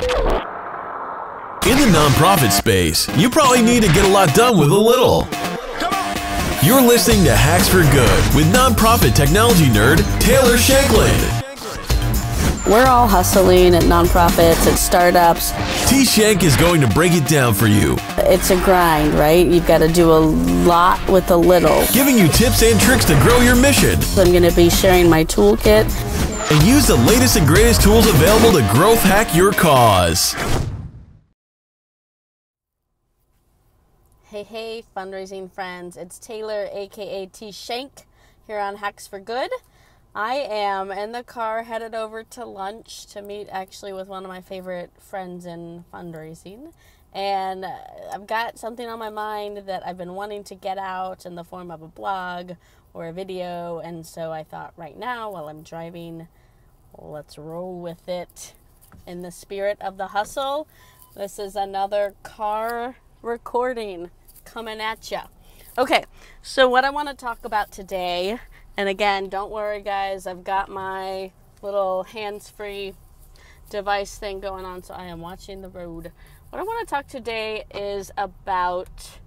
In the nonprofit space, you probably need to get a lot done with a little. You're listening to Hacks for Good with nonprofit technology nerd Taylor Shanklin. We're all hustling at nonprofits, at startups. T-Shank is going to break it down for you. It's a grind, right? You've got to do a lot with a little. Giving you tips and tricks to grow your mission. I'm going to be sharing my toolkit. And use the latest and greatest tools available to growth hack your cause. Hey, fundraising friends. It's Taylor, aka T-Shank, here on Hacks for Good. I am in the car headed over to lunch to meet actually with one of my favorite friends in fundraising. And I've got something on my mind that I've been wanting to get out in the form of a blog or a video. And so I thought right now while I'm driving, let's roll with it in the spirit of the hustle. This is another car recording coming at ya. Okay, so what I want to talk about today, and again, don't worry guys, I've got my little hands-free device thing going on, so I am watching the road. What I want to talk today is about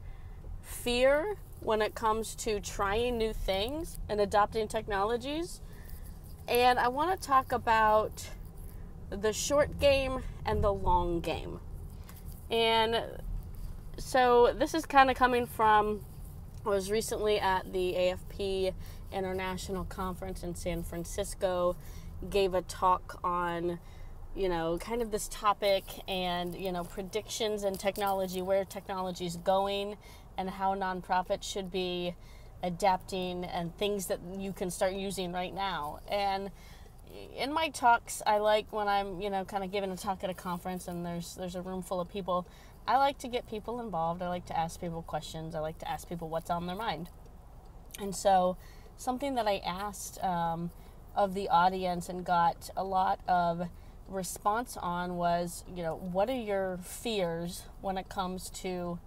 fear when it comes to trying new things and adopting technologies. And I want to talk about the short game and the long game. And so this is kind of coming from, I was recently at the AFP International Conference in San Francisco, gave a talk on, kind of this topic and, predictions in technology, where technology is going and how nonprofits should be adapting and things that you can start using right now. And in my talks, I like when I'm, kind of giving a talk at a conference and there's a room full of people, I like to get people involved. I like to ask people questions. I like to ask people what's on their mind. And so something that I asked of the audience and got a lot of response on was, what are your fears when it comes to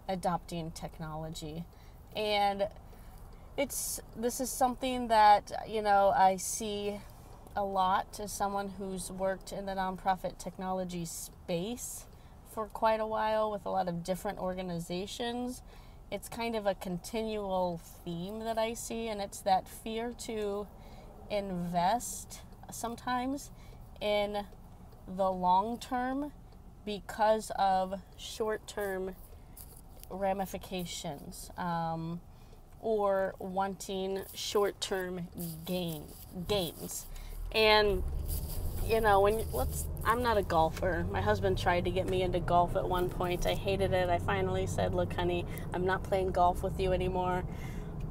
adopting technology? And this is something that, I see a lot as someone who's worked in the nonprofit technology space for quite a while with a lot of different organizations. It's kind of a continual theme that I see, and it's that fear to invest sometimes in the long term because of short-term ramifications, or wanting short-term gains. And I'm not a golfer. My husband tried to get me into golf at one point. I hated it. I finally said, look, honey, I'm not playing golf with you anymore.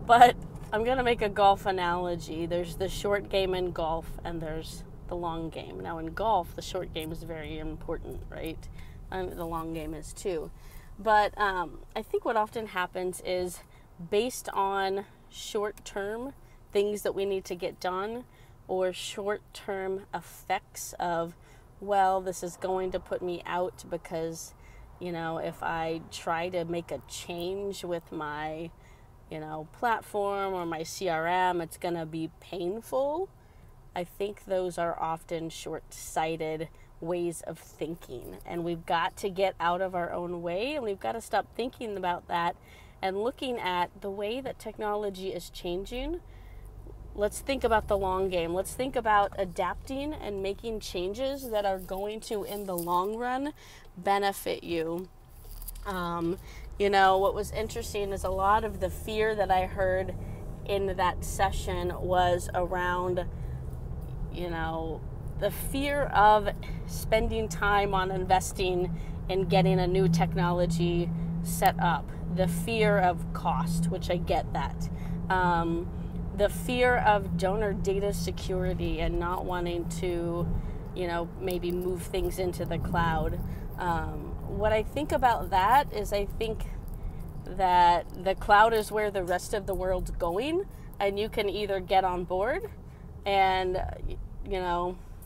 But I'm going to make a golf analogy. There's the short game in golf and there's the long game. Now in golf, the short game is very important, right? The long game is too. But I think what often happens is based on short-term things that we need to get done, or short-term effects of, well, this is going to put me out because, if I try to make a change with my, platform or my CRM, it's going to be painful. I think those are often short-sighted ways of thinking. And we've got to get out of our own way, and we've got to stop thinking about that and looking at the way that technology is changing. Let's think about the long game. Let's think about adapting and making changes that are going to, in the long run, benefit you. What was interesting is a lot of the fear that I heard in that session was around, the fear of spending time on investing in getting a new technology set up. The fear of cost, which I get that. The fear of donor data security and not wanting to, maybe move things into the cloud. What I think about that is I think that the cloud is where the rest of the world's going, and you can either get on board and,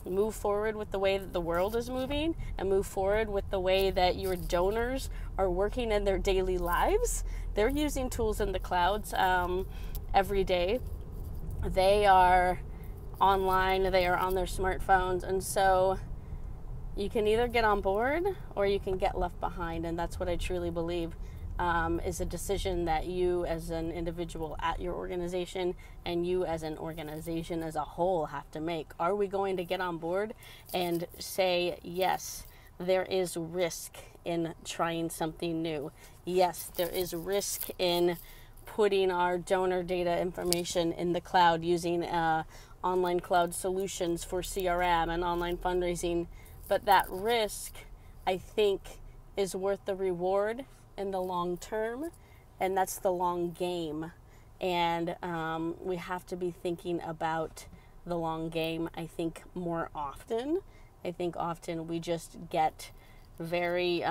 move forward with the way that the world is moving and move forward with the way that your donors are working in their daily lives. They're using tools in the clouds every day. They are online, they are on their smartphones, and so You can either get on board or you can get left behind, and that's what I truly believe is a decision that you as an individual at your organization and you as an organization as a whole have to make. Are we going to get on board and say, yes, there is risk in trying something new? Yes, there is risk in putting our donor data information in the cloud using online cloud solutions for CRM and online fundraising. But that risk, I think, is worth the reward in the long term, and that's the long game. And we have to be thinking about the long game, I think, more often. I think often we just get very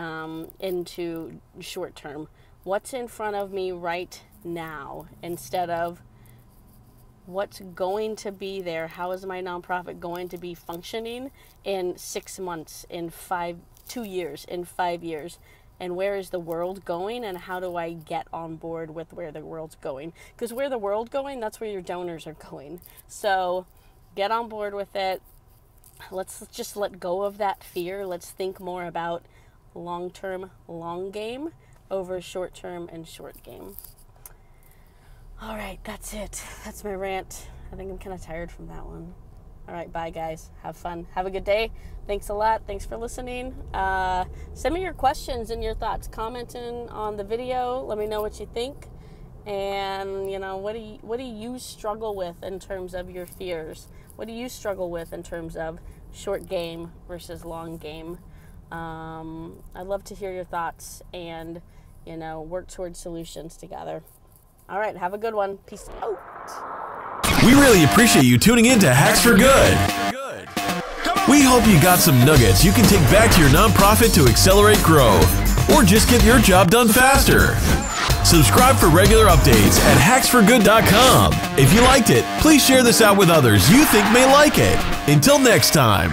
into short term. What's in front of me right now, instead of what's going to be there? How is my nonprofit going to be functioning in 6 months, in 2 years, in 5 years? And where is the world going, and how do I get on board with where the world's going? Because where the world's going, that's where your donors are going. So get on board with it. Let's just let go of that fear. Let's think more about long-term, long game over short-term and short game. All right, that's it. That's my rant. I think I'm kind of tired from that one. All right, bye, guys. Have fun. Have a good day. Thanks a lot. Thanks for listening. Send me your questions and your thoughts. Commenting on the video. Let me know what you think. And, you know, what do you struggle with in terms of your fears? What do you struggle with in terms of short game versus long game? I'd love to hear your thoughts and, you know, work towards solutions together. All right, have a good one. Peace out. We really appreciate you tuning in to Hacks for Good. We hope you got some nuggets you can take back to your nonprofit to accelerate growth, or just get your job done faster. Subscribe for regular updates at hacksforgood.com. If you liked it, please share this out with others you think may like it. Until next time.